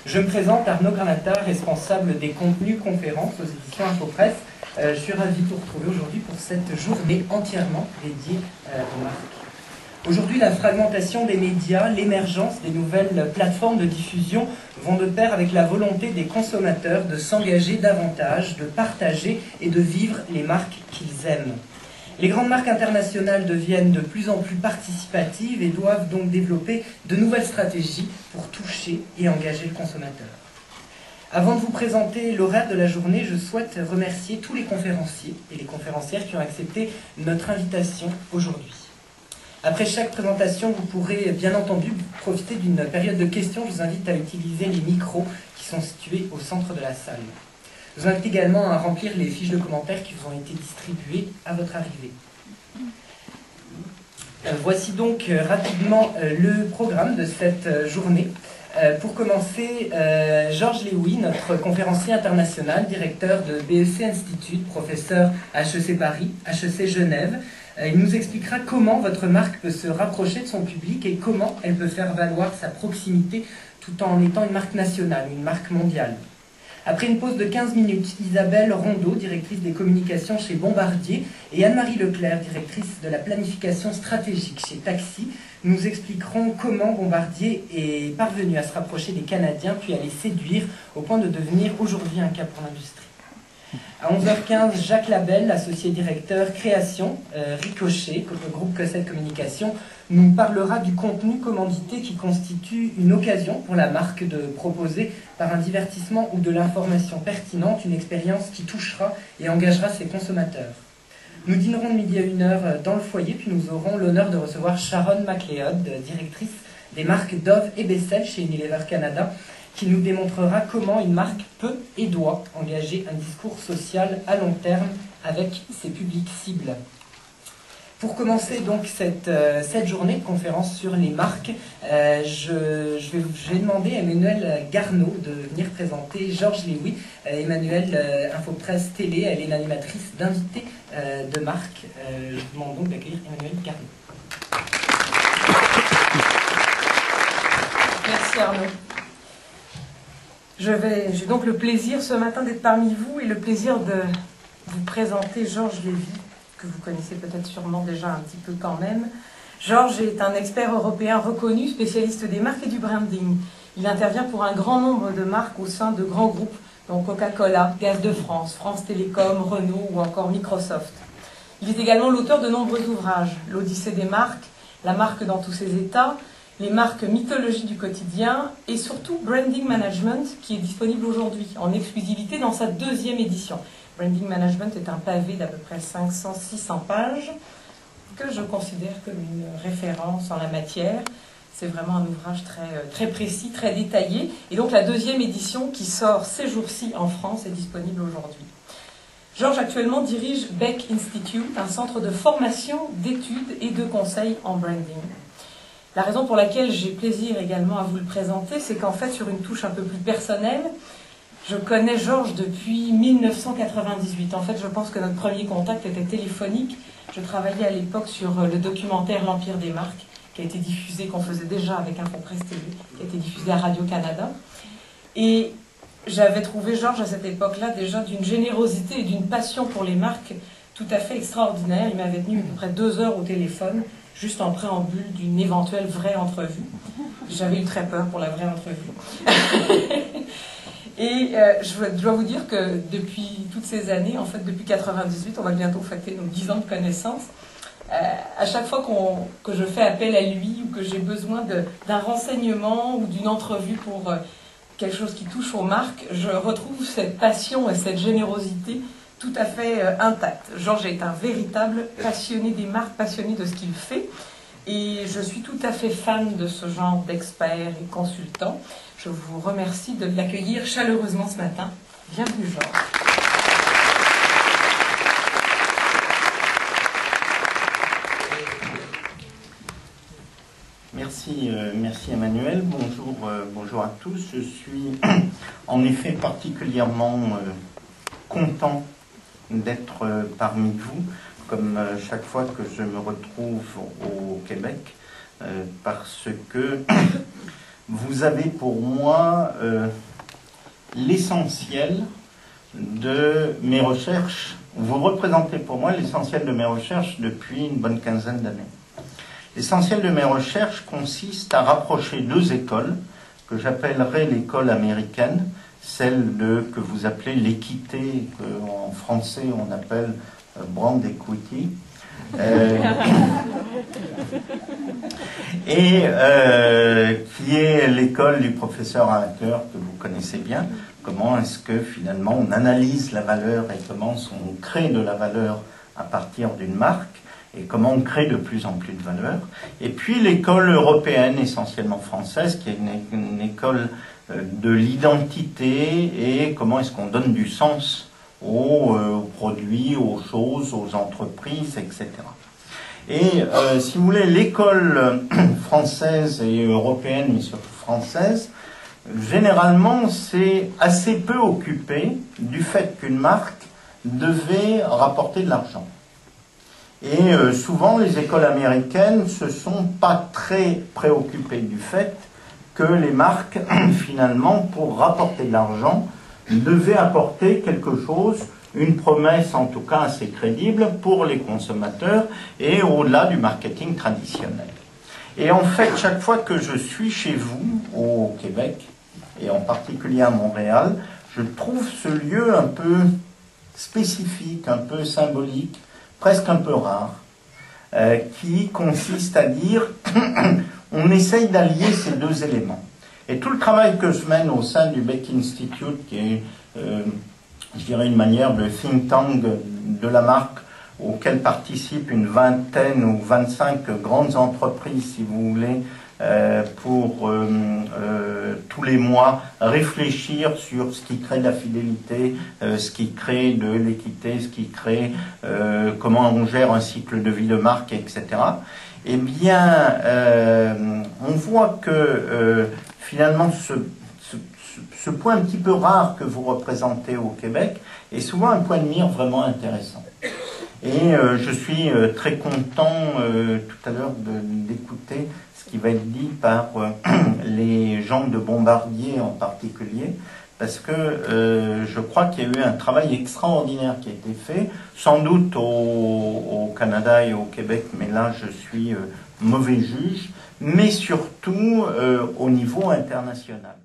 Je me présente, Arnaud Granata, responsable des contenus conférences aux éditions Infopresse. Je suis ravi de vous retrouver aujourd'hui pour cette journée entièrement dédiée aux marques. Aujourd'hui, la fragmentation des médias, l'émergence des nouvelles plateformes de diffusion vont de pair avec la volonté des consommateurs de s'engager davantage, de partager et de vivre les marques qu'ils aiment. Les grandes marques internationales deviennent de plus en plus participatives et doivent donc développer de nouvelles stratégies pour toucher et engager le consommateur. Avant de vous présenter l'horaire de la journée, je souhaite remercier tous les conférenciers et les conférencières qui ont accepté notre invitation aujourd'hui. Après chaque présentation, vous pourrez bien entendu profiter d'une période de questions. Je vous invite à utiliser les micros qui sont situés au centre de la salle. Je vous invite également à remplir les fiches de commentaires qui vous ont été distribuées à votre arrivée. Voici donc rapidement le programme de cette journée. Pour commencer, Georges Léoui, notre conférencier international, directeur de BEC Institute, professeur à HEC Paris, HEC Genève, il nous expliquera comment votre marque peut se rapprocher de son public et comment elle peut faire valoir sa proximité tout en étant une marque nationale, une marque mondiale. Après une pause de 15 minutes, Isabelle Rondeau, directrice des communications chez Bombardier, et Anne-Marie Leclerc, directrice de la planification stratégique chez Taxi, nous expliqueront comment Bombardier est parvenu à se rapprocher des Canadiens, puis à les séduire au point de devenir aujourd'hui un cap pour l'industrie. À 11h15, Jacques Labelle, associé directeur création, Ricochet, le groupe Cossette Communication, nous parlera du contenu commandité qui constitue une occasion pour la marque de proposer par un divertissement ou de l'information pertinente une expérience qui touchera et engagera ses consommateurs. Nous dînerons de midi à 1h dans le foyer, puis nous aurons l'honneur de recevoir Sharon MacLeod, directrice des marques Dove et Bessel chez Unilever Canada, qui nous démontrera comment une marque peut et doit engager un discours social à long terme avec ses publics cibles. Pour commencer donc cette journée de conférence sur les marques, je vais demander à Emmanuelle Garneau de venir présenter Georges Léoui. Emmanuelle, Infopresse Télé, elle est l'animatrice d'invités de marque. Je vous demande donc d'accueillir Emmanuelle Garneau. Merci Arnaud. J'ai donc le plaisir ce matin d'être parmi vous et le plaisir de vous présenter Georges Léoui, que vous connaissez peut-être sûrement déjà un petit peu quand même. Georges est un expert européen reconnu, spécialiste des marques et du branding. Il intervient pour un grand nombre de marques au sein de grands groupes, dont Coca-Cola, Gaz de France, France Télécom, Renault ou encore Microsoft. Il est également l'auteur de nombreux ouvrages, l'Odyssée des marques, La marque dans tous ses états, les marques mythologie du quotidien et surtout Branding Management qui est disponible aujourd'hui en exclusivité dans sa 2e édition. Branding Management est un pavé d'à peu près 500-600 pages que je considère comme une référence en la matière. C'est vraiment un ouvrage très précis, très détaillé. Et donc la 2e édition qui sort ces jours-ci en France est disponible aujourd'hui. Georges actuellement dirige Beck Institute, un centre de formation, d'études et de conseils en branding. La raison pour laquelle j'ai plaisir également à vous le présenter, c'est qu'en fait, sur une touche un peu plus personnelle, je connais Georges depuis 1998. En fait, je pense que notre premier contact était téléphonique. Je travaillais à l'époque sur le documentaire L'Empire des marques, qui a été diffusé, qu'on faisait déjà avec Infopresse TV, qui a été diffusé à Radio-Canada. Et j'avais trouvé Georges à cette époque-là déjà d'une générosité et d'une passion pour les marques tout à fait extraordinaire. Il m'avait tenu à peu près 2 heures au téléphone, juste en préambule d'une éventuelle vraie entrevue. J'avais eu très peur pour la vraie entrevue. Et je dois vous dire que depuis toutes ces années, en fait depuis 98, on va bientôt fêter nos 10 ans de connaissance, à chaque fois que je fais appel à lui ou que j'ai besoin d'un renseignement ou d'une entrevue pour quelque chose qui touche aux marques, je retrouve cette passion et cette générosité tout à fait intacte. Georges est un véritable passionné des marques, passionné de ce qu'il fait. Et je suis tout à fait fan de ce genre d'experts et consultants. Je vous remercie de l'accueillir chaleureusement ce matin. Bienvenue Georges. Merci Emmanuel. Bonjour à tous. Je suis en effet particulièrement content d'être parmi vous, comme chaque fois que je me retrouve au Québec, parce que vous avez pour moi l'essentiel de mes recherches. Vous représentez pour moi l'essentiel de mes recherches depuis une bonne quinzaine d'années. L'essentiel de mes recherches consiste à rapprocher deux écoles que j'appellerais l'école américaine, celle que vous appelez l'équité, qu'en français on appelle brand equity, et qui est l'école du professeur Hacker que vous connaissez bien. Comment est-ce que finalement on analyse la valeur et comment on crée de la valeur à partir d'une marque et comment on crée de plus en plus de valeur. Et puis l'école européenne, essentiellement française, qui est une école de l'identité et comment est-ce qu'on donne du sens aux produits, aux choses, aux entreprises, etc. Et si vous voulez, l'école française et européenne, mais surtout française, généralement, c'est assez peu occupé du fait qu'une marque devait rapporter de l'argent. Et souvent, les écoles américaines ne se sont pas très préoccupées du fait que les marques, finalement, pour rapporter de l'argent, devaient apporter quelque chose, une promesse en tout cas assez crédible pour les consommateurs et au-delà du marketing traditionnel. Et en fait, chaque fois que je suis chez vous, au Québec, et en particulier à Montréal, je trouve ce lieu un peu spécifique, un peu symbolique, presque un peu rare, qui consiste à dire on essaye d'allier ces deux éléments. Et tout le travail que je mène au sein du Beck Institute, qui est, je dirais, une manière de think tank de la marque, auquel participent une vingtaine ou 25 grandes entreprises, si vous voulez, pour tous les mois réfléchir sur ce qui crée de la fidélité, ce qui crée de l'équité, ce qui crée comment on gère un cycle de vie de marque, etc. Eh bien, on voit que finalement ce point un petit peu rare que vous représentez au Québec est souvent un point de mire vraiment intéressant. Et je suis très content tout à l'heure d'écouter ce qui va être dit par les gens de Bombardier en particulier, parce que je crois qu'il y a eu un travail extraordinaire qui a été fait, sans doute au Canada et au Québec, mais là je suis mauvais juge, mais surtout au niveau international.